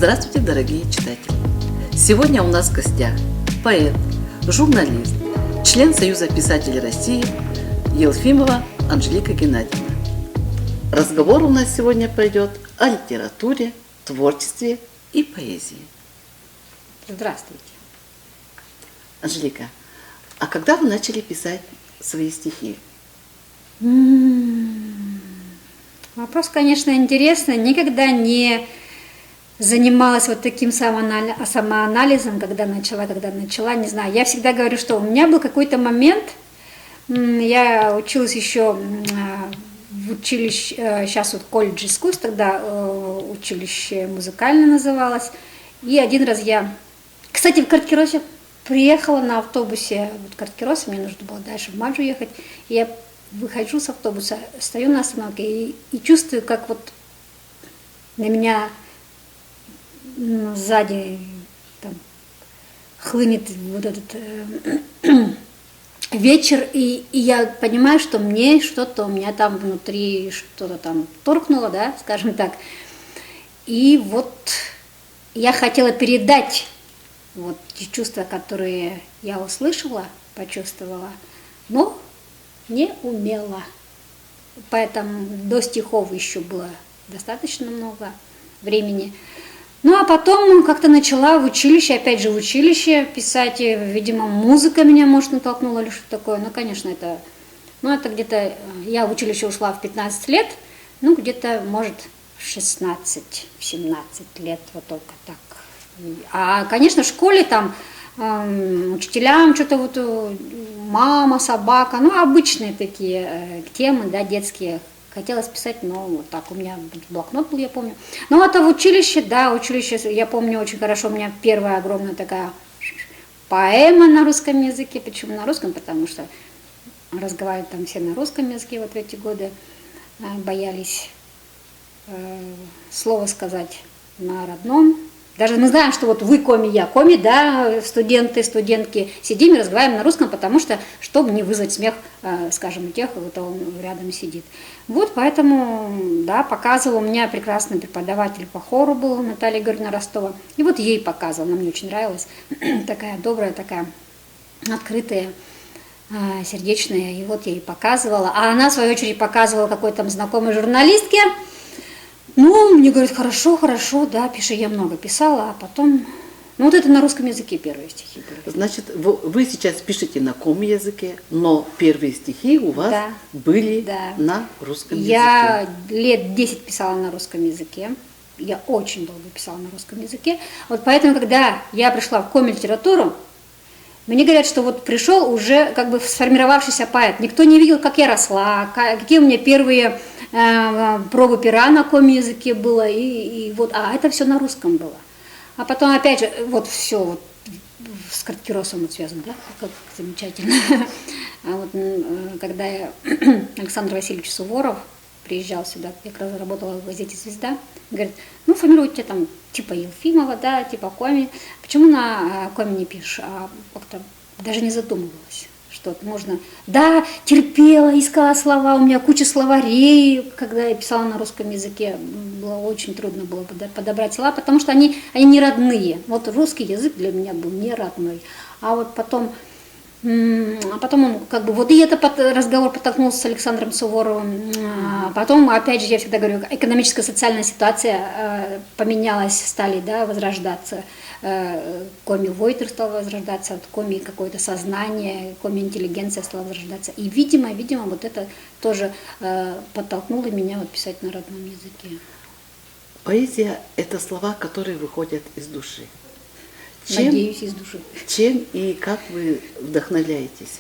Здравствуйте, дорогие читатели! Сегодня у нас в гостях поэт, журналист, член Союза писателей России Елфимова Анжелика Геннадьевна. Разговор у нас сегодня пойдет о литературе, творчестве и поэзии. Здравствуйте. Анжелика, а когда вы начали писать свои стихи? Вопрос, конечно, интересный. Никогда не занималась вот таким самоанализом, когда начала, не знаю. Я всегда говорю, что у меня был какой-то момент, я училась еще в училище, сейчас вот колледж искусств, тогда училище музыкальное называлось. И один раз я, кстати, в Карткиросе приехала на автобусе, вот Карткирос, мне нужно было дальше в Маджу ехать, и я выхожу с автобуса, стою на остановке и чувствую, как вот на меня сзади там хлынет вот этот вечер, и я понимаю, что мне что-то у меня там внутри, что-то там торкнуло, да, скажем так. И вот я хотела передать вот те чувства, которые я услышала, почувствовала, но не умела. Поэтому до стихов еще было достаточно много времени. Ну, а потом как-то начала в училище, опять же в училище писать. Видимо, музыка меня, может, натолкнула или что-то такое. Ну, конечно, это где-то, я в училище ушла в 15 лет, ну, где-то, может, в 16-17 лет, вот только так. А, конечно, в школе там учителям что-то вот мама, собака, ну, обычные такие темы, да, детские. Хотелось писать, но вот так у меня блокнот был, я помню. Ну, это в училище, да, училище, я помню очень хорошо, у меня первая огромная такая поэма на русском языке. Почему на русском? Потому что разговаривают там все на русском языке вот в эти годы, боялись слово сказать на родном. Даже мы знаем, что вот вы коми, я коми, да, студенты, студентки, сидим и разговариваем на русском, потому что, чтобы не вызвать смех, скажем, у тех, кто рядом сидит. Вот поэтому, да, показывала, у меня прекрасный преподаватель по хору был, Наталья Георгиевна Ростова, и вот ей показывала, она мне очень нравилась, такая добрая, такая открытая, сердечная, и вот я ей показывала, а она, в свою очередь, показывала какой-то там знакомой журналистке. Ну, мне говорят, хорошо, да, пиши, я много писала, а потом, ну, вот это на русском языке первые стихи были. Значит, вы сейчас пишете на каком языке, но первые стихи у вас были на русском языке. Я лет 10 писала на русском языке, я очень долго писала на русском языке, вот поэтому, когда я пришла в коми-литературу, мне говорят, что вот пришел уже как бы сформировавшийся поэт. Никто не видел, как я росла, какие у меня первые пробы пера на коми-языке было, и вот, а это все на русском было. А потом опять же, вот все вот, с Карткиросом вот связано, да, как замечательно. А вот когда Александр Васильевич Суворов приезжал сюда, я как раз работала в газете «Звезда», говорит, ну, формируйте там типа Елфимова, да, типа коми. Почему на коми не пишешь? А как-то даже не задумывалась, что можно. Да, терпела, искала слова, у меня куча словарей, когда я писала на русском языке, было очень трудно было подобрать слова, потому что они не родные. Вот русский язык для меня был не родной. А вот потом он как бы, вот и этот разговор подтолкнулся с Александром Суворовым. Потом, опять же, я всегда говорю, экономическая социальная ситуация поменялась, стали, да, возрождаться. Коми-войтер стал возрождаться, коми какое-то сознание, коми-интеллигенция стала возрождаться. И, видимо, вот это тоже подтолкнуло меня вот писать на родном языке. Поэзия – это слова, которые выходят из души. Надеюсь, из души. Чем и как вы вдохновляетесь?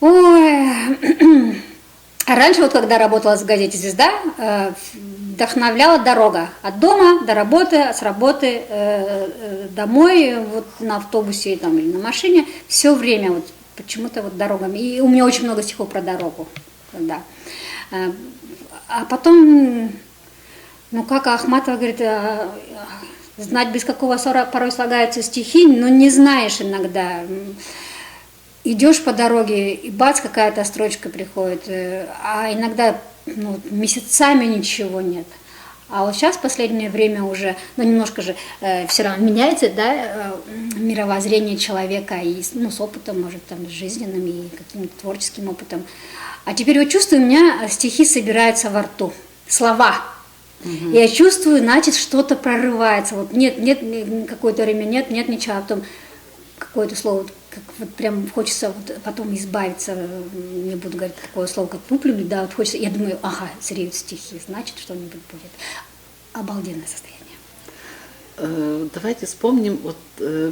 Ой, раньше, вот когда работала в газете «Звезда», вдохновляла дорога от дома до работы, с работы домой, вот на автобусе там, или на машине, все время вот почему-то вот дорогами. И у меня очень много стихов про дорогу. Да. А потом, ну как Ахматова говорит, знать, без какого ссора порой слагаются стихи, но не знаешь иногда. Идешь по дороге, и бац, какая-то строчка приходит, а иногда месяцами ничего нет. А вот сейчас в последнее время уже, ну, немножко же все равно меняется, да, мировоззрение человека и ну, с опытом, может, там, с жизненным и каким-то творческим опытом. А теперь вот чувствую, у меня стихи собираются во рту, слова. Я чувствую, значит, что-то прорывается. Вот нет, какое-то время нет ничего, а потом какое-то слово, как вот прям хочется вот потом избавиться, не буду говорить такое слово, как пуплю, да, вот хочется, я думаю, ага, зреют стихи, значит, что-нибудь будет. Обалденное состояние. Давайте вспомним вот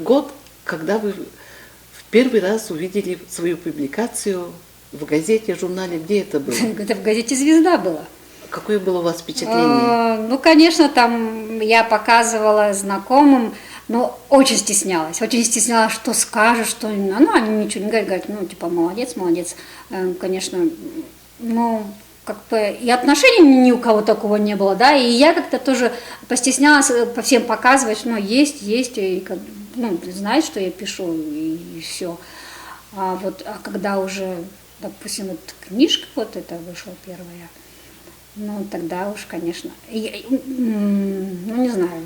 год, когда вы в первый раз увидели свою публикацию в газете, журнале, где это было? Это в газете «Звезда» было. Какое было у вас впечатление? Ну, конечно, там я показывала знакомым, но очень стеснялась, что скажешь, что... Ну, они ничего не говорят, ну, типа, молодец. Конечно, ну, как бы и отношений ни у кого такого не было, да, и я как-то тоже постеснялась по всем показывать, ну, есть, и, ну, знают, что я пишу, и все. А когда уже, допустим, вот книжка вот эта вышла первая, ну, тогда уж, конечно, ну, не знаю,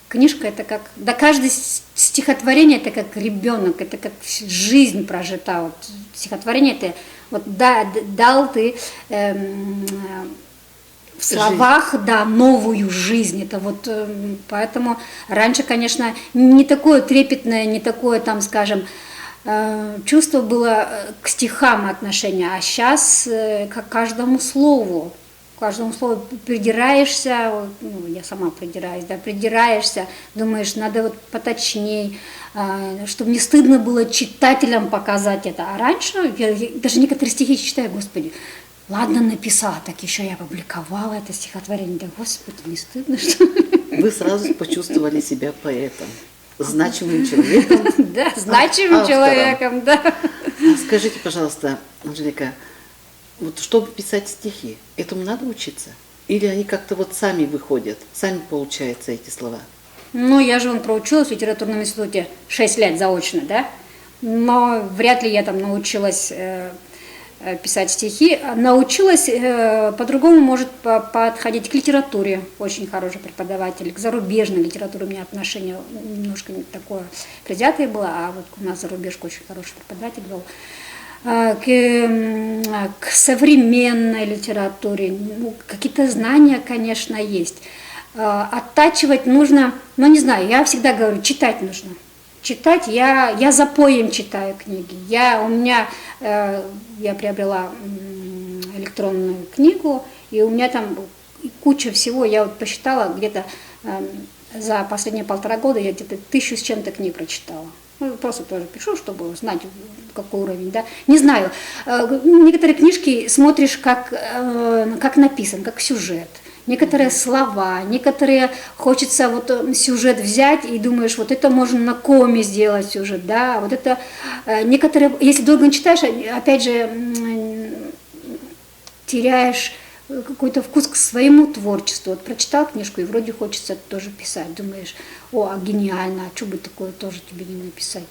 книжка это как, да, каждое стихотворение это как ребенок, это как жизнь прожита, вот стихотворение это, вот, да, дал ты в словах, да, новую жизнь, это вот, поэтому раньше, конечно, не такое трепетное, не такое, там, скажем, чувство было к стихам отношения, а сейчас к каждому слову придираешься, ну, я сама придираюсь, да, придираешься, думаешь, надо вот поточней, чтобы не стыдно было читателям показать это. А раньше, я даже некоторые стихи читаю, господи, ладно, написала, так еще я опубликовала это стихотворение, да, господи, не стыдно, что ли? Вы сразу почувствовали себя поэтом, значимым человеком. Да, значимым человеком, да. Скажите, пожалуйста, Анжелика, вот чтобы писать стихи, этому надо учиться? Или они как-то вот сами выходят, сами получаются эти слова? Ну, я же проучилась в литературном институте 6 лет заочно, да? Но вряд ли я там научилась писать стихи. Научилась по-другому, может, подходить к литературе. Очень хороший преподаватель. К зарубежной литературе у меня отношение немножко не такое предвзятое было, а вот у нас зарубежка очень хороший преподаватель был. К современной литературе, ну, какие-то знания, конечно, есть. Оттачивать нужно, ну, не знаю, я всегда говорю, читать нужно. Читать, я запоем читаю книги. Я приобрела электронную книгу, и у меня там куча всего, я вот посчитала, где-то за последние 1,5 года я где-то 1000 с чем-то книг прочитала. Ну, просто тоже пишу, чтобы знать, какой уровень, да. Не знаю, некоторые книжки смотришь, как написан, как сюжет. Некоторые слова, некоторые хочется вот сюжет взять и думаешь, вот это можно на коме сделать сюжет, да, вот это некоторые, если долго не читаешь, опять же, теряешь какой-то вкус к своему творчеству. Вот прочитал книжку, и вроде хочется тоже писать. Думаешь, гениально, а что бы такое тоже тебе не написать?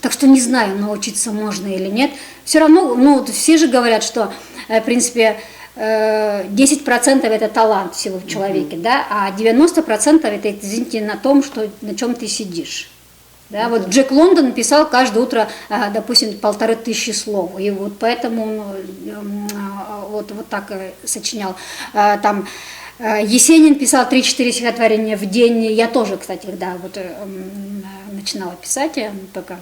Так что не знаю, научиться можно или нет. Все равно, ну, все же говорят, что, в принципе, 10% это талант всего в человеке, да, а 90% это, извините, на том, на чем ты сидишь. Да, вот Джек Лондон писал каждое утро, допустим, 1500 слов, и вот поэтому он вот так сочинял. Там Есенин писал 3-4 стихотворения в день, я тоже, кстати, когда вот начинала писать, только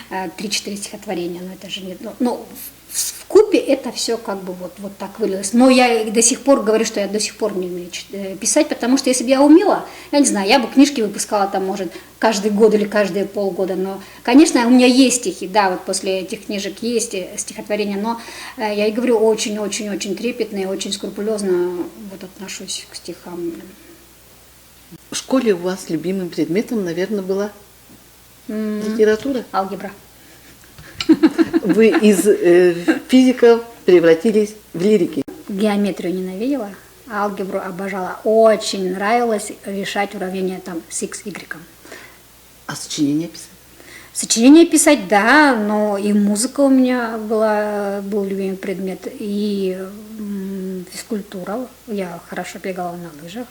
3-4 стихотворения, но это же нет, но в купе это все как бы вот так вылилось. Но я до сих пор говорю, что я до сих пор не умею писать, потому что если бы я умела, я не знаю, я бы книжки выпускала там, может, каждый год или каждые полгода. Но, конечно, у меня есть стихи, да, вот после этих книжек есть стихотворения, но я и говорю, очень-очень-очень трепетно и очень скрупулезно вот отношусь к стихам. В школе у вас любимым предметом, наверное, была литература? Алгебра. Вы из физиков превратились в лирики. Геометрию ненавидела, а алгебру обожала. Очень нравилось решать уравнения там с x, y. А сочинения писать? Сочинения писать, да, но и музыка у меня был любимый предмет, и физкультура, я хорошо бегала на лыжах.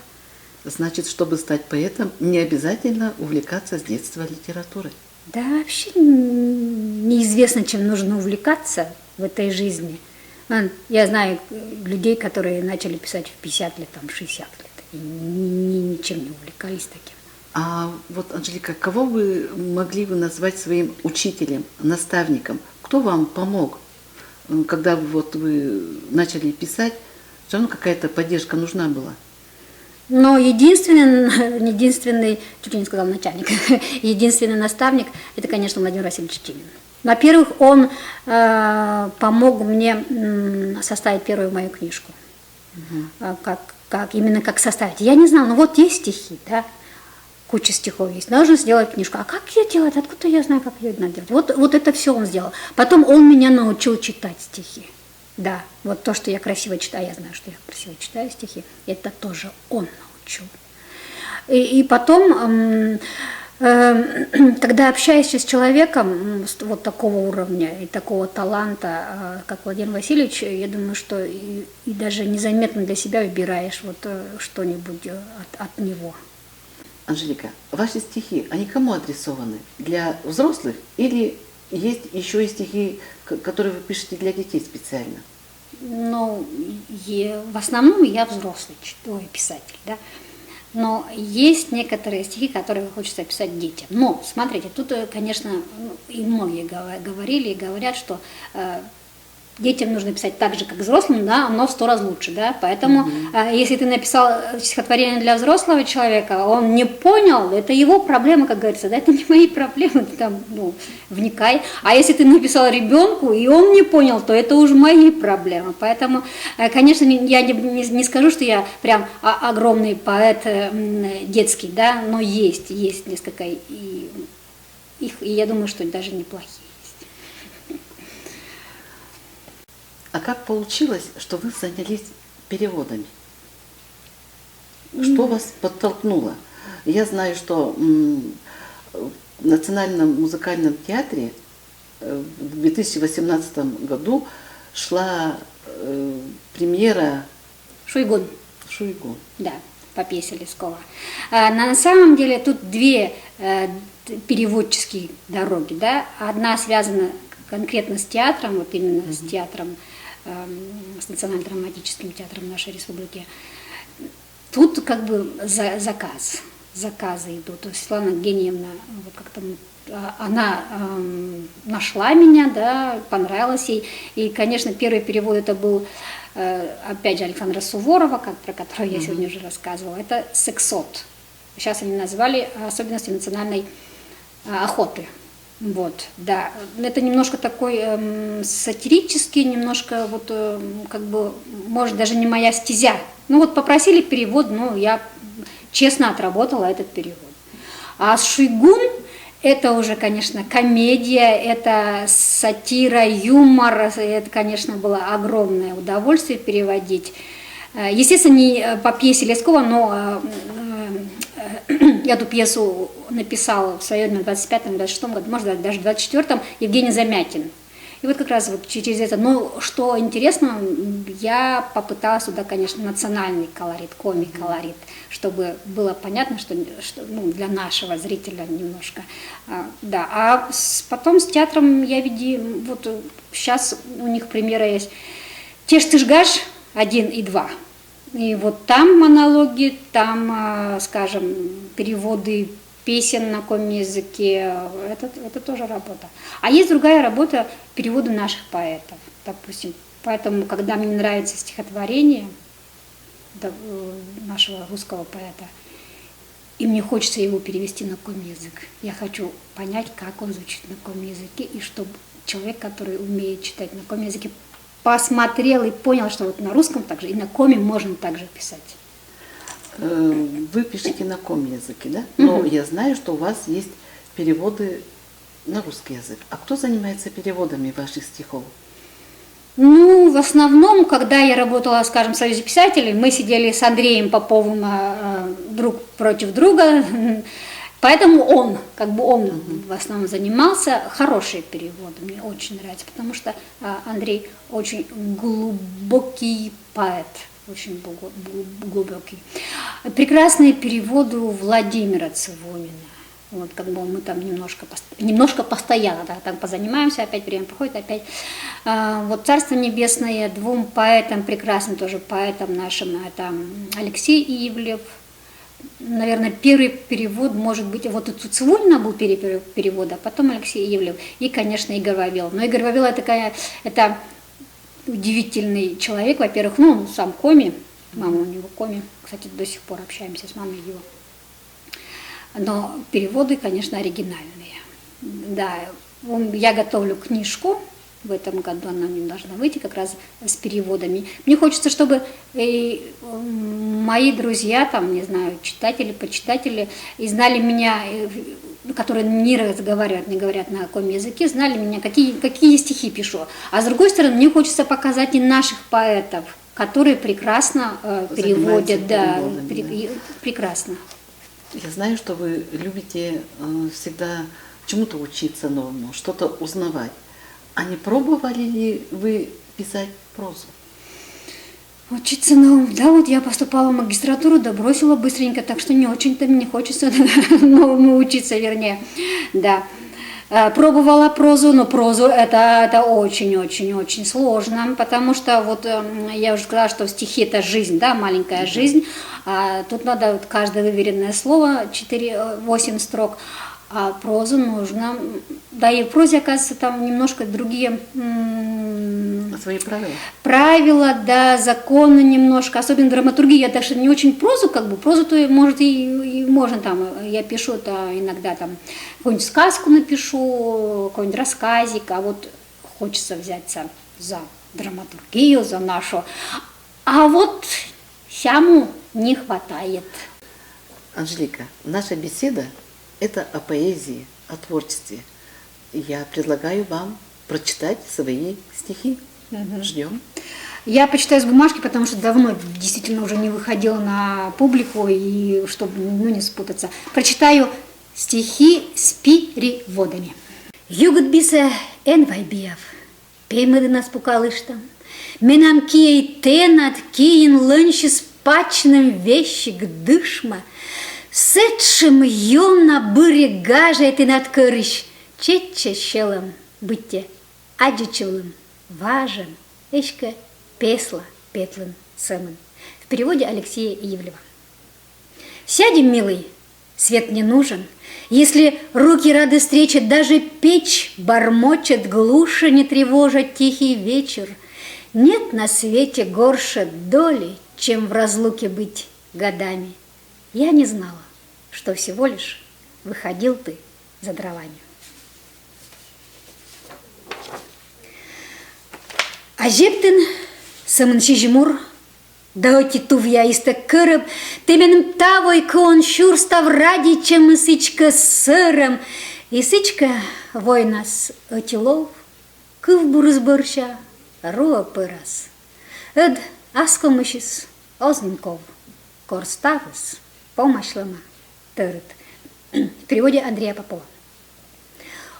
Значит, чтобы стать поэтом, не обязательно увлекаться с детства литературой. Да вообще неизвестно, чем нужно увлекаться в этой жизни. Я знаю людей, которые начали писать в 50 лет, там, 60 лет, и ничем не увлекались таким. А вот, Анжелика, кого вы могли бы назвать своим учителем, наставником? Кто вам помог, когда вот вы начали писать? Все равно какая-то поддержка нужна была. Но единственный, чуть ли не сказал начальник, единственный наставник, это, конечно, Владимир Васильевич Тимин. Во-первых, он помог мне составить первую мою книжку. Именно как составить. Я не знала, ну вот есть стихи, да, куча стихов есть, нужно сделать книжку. А как ее делать? Откуда я знаю, как ее надо делать? Вот это все он сделал. Потом он меня научил читать стихи. Да, вот то, что я красиво читаю, я знаю, что я красиво читаю стихи, это тоже он научил. И потом, когда общаешься с человеком вот такого уровня и такого таланта, как Владимир Васильевич, я думаю, что и даже незаметно для себя выбираешь вот что-нибудь от него. Анжелика, ваши стихи, они кому адресованы? Для взрослых или есть еще и стихи, которые вы пишете для детей специально? Ну, в основном я взрослый писатель, да. Но есть некоторые стихи, которые хочется писать детям. Но, смотрите, тут, конечно, и многие говорили и говорят, что детям нужно писать так же, как взрослым, да, но в 100 раз лучше, да, поэтому если ты написал стихотворение для взрослого человека, он не понял, это его проблема, как говорится, да, это не мои проблемы, ты там, вникай, а если ты написал ребенку, и он не понял, то это уже мои проблемы, поэтому, конечно, я не скажу, что я прям огромный поэт детский, да, но есть несколько, и я думаю, что даже неплохие. А как получилось, что вы занялись переводами? Что вас подтолкнуло? Я знаю, что в Национальном музыкальном театре в 2018 году шла премьера Шуйгун. Шуйгун. Да, по пьесе Лескова. На самом деле тут две переводческие дороги, да. Одна связана конкретно с театром, вот именно с театром, с Национальным драматическим театром нашей республики. Тут как бы заказы идут. То есть Светлана Евгеньевна, вот как-то она нашла меня, да, понравилось ей. И, конечно, первый перевод это был, опять же, Александра Суворова, про которую я сегодня уже рассказывала. Это «Сексот». Сейчас они назвали особенности национальной охоты. Вот, да, это немножко такой сатирический, немножко вот как бы, может, даже не моя стезя. Ну вот попросили перевод, я честно отработала этот перевод. А «Шуйгун» это уже, конечно, комедия, это сатира, юмор, это, конечно, было огромное удовольствие переводить. Естественно, не по пьесе Лескова, но я эту пьесу написала в своем 25-м, 26-м году, может даже в 24-м, Евгений Замятин. И вот как раз вот через это, что интересно, я попыталась туда, конечно, национальный колорит, комик-колорит, чтобы было понятно, что для нашего зрителя немножко. Да. А потом с театром вот сейчас у них премьера есть «Тешь тыжгаш» 1 и 2. И вот там монологи, там, скажем, переводы песен на каком языке, это тоже работа. А есть другая работа, переводы наших поэтов, допустим. Поэтому, когда мне нравится стихотворение нашего русского поэта, и мне хочется его перевести на какой язык, я хочу понять, как он звучит на каком языке, и чтобы человек, который умеет читать на каком языке, посмотрел и понял, что вот на русском также и на коме можно также писать. Вы пишете на ком языке, да? Но я знаю, что у вас есть переводы на русский язык. А кто занимается переводами ваших стихов? В основном, когда я работала, скажем, в Союзе писателей, мы сидели с Андреем Поповым друг против друга, Поэтому он в основном занимался. Хорошие переводы, мне очень нравится, потому что Андрей очень глубокий поэт, очень глубокий. Прекрасные переводы у Владимира Цивонина. Вот, мы там немножко постоянно так позанимаемся, опять время проходит, опять. Вот «Царство небесное» двум поэтам, прекрасным тоже поэтам нашим, это Алексей Ивлев. Наверное, первый перевод, может быть, вот у Цивонина был перевод, а потом Алексей Ивлев и, конечно, Игорь Вавилов. Но Игорь Вавилов это удивительный человек, во-первых, он сам коми, мама у него коми, кстати, до сих пор общаемся с мамой его. Но переводы, конечно, оригинальные. Да, я готовлю книжку, в этом году она мне должна выйти как раз с переводами. Мне хочется, чтобы мои друзья, там, не знаю, читатели, почитатели, и знали меня, которые не разговаривают, не говорят на каком языке, знали меня, какие стихи пишу. А с другой стороны, мне хочется показать и наших поэтов, которые прекрасно переводят, да, прекрасно. Я знаю, что вы любите всегда чему-то учиться новому, что-то узнавать. А не пробовали ли вы писать прозу? Учиться новому? Да, вот я поступала в магистратуру, да бросила быстренько, так что не очень-то мне хочется новому учиться, вернее, да. Пробовала прозу, но прозу это очень-очень-очень сложно, потому что вот я уже сказала, что стихи это жизнь, да, маленькая жизнь, а тут надо вот каждое выверенное слово, 8 строк, а прозу нужно, да и в прозе, оказывается, там немножко другие свои правила. Правила, да, законы немножко, особенно драматургия. Я даже не очень прозу, прозу-то, может, и можно там, я пишу-то иногда там, какую-нибудь сказку напишу, какой-нибудь рассказик, а вот хочется взяться за драматургию, за нашу, а вот сяму не хватает. Анжелика, наша беседа – это о поэзии, о творчестве. Я предлагаю вам прочитать свои стихи. Ждем. Я почитаю с бумажки, потому что давно действительно уже не выходила на публику, и чтобы не спутаться. Прочитаю стихи с переводами. Югат биса эн вайбиев, пеймады нас пукалыштам, менам кией тенат киен лынчи спачным вещик дышма, сетшим ем на быре гажет и над кырыш, четче щелом бытте, аджичевым. Важен, эшка песла, петлен, сэмэн. В переводе Алексея Ивлева. Сядем, милый, свет не нужен. Если руки рады встрече, даже печь бормочет, глуше не тревожит тихий вечер. Нет на свете горше доли, чем в разлуке быть годами. Я не знала, что всего лишь выходил ты за дровами. Ажептен сымынши жимур, даоти тувья исты кырып, теменім тавой кон шур став ради, чем исычка сырым. Исычка войнас отилов, кыв бурыз борща, руа пырас. Эд аскомышис озненков, корставыс, помашлама, тырыт. В переводе Андрея Попова.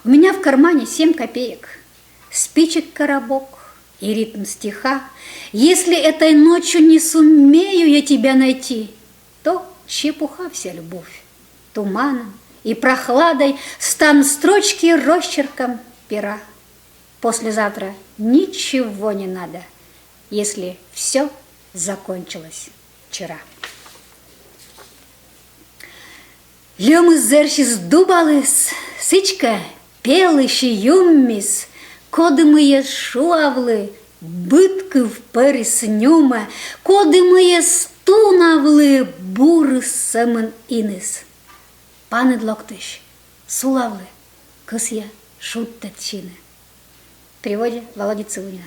У меня в кармане 7 копеек, спичек коробок и ритм стиха. Если этой ночью не сумею я тебя найти, то чепуха вся любовь. Туманом и прохладой станут строчки росчерком пера. Послезавтра ничего не надо, если все закончилось вчера. Лёмы зершис дубалыс, сычка пелыши юммис, кодымые шуавлы, бытков пэрис нюма, кодымые стунавлы, буры сэмэн инес. Паны длоктыш, сулавлы, кысья шуттатчины. В переводе Володи Цивонина.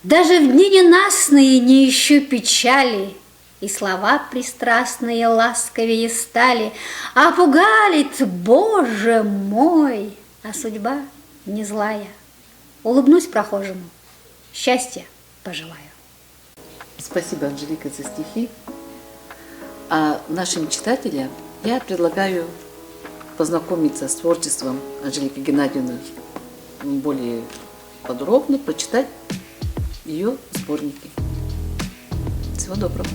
Даже в дни ненастные не ищу печали, и слова пристрастные ласковее стали, а пугалит, Боже мой, а судьба не злая. Улыбнусь прохожему, счастья пожелаю. Спасибо, Анжелика, за стихи. А нашим читателям я предлагаю познакомиться с творчеством Анжелики Геннадьевны более подробно, прочитать ее сборники. Всего доброго.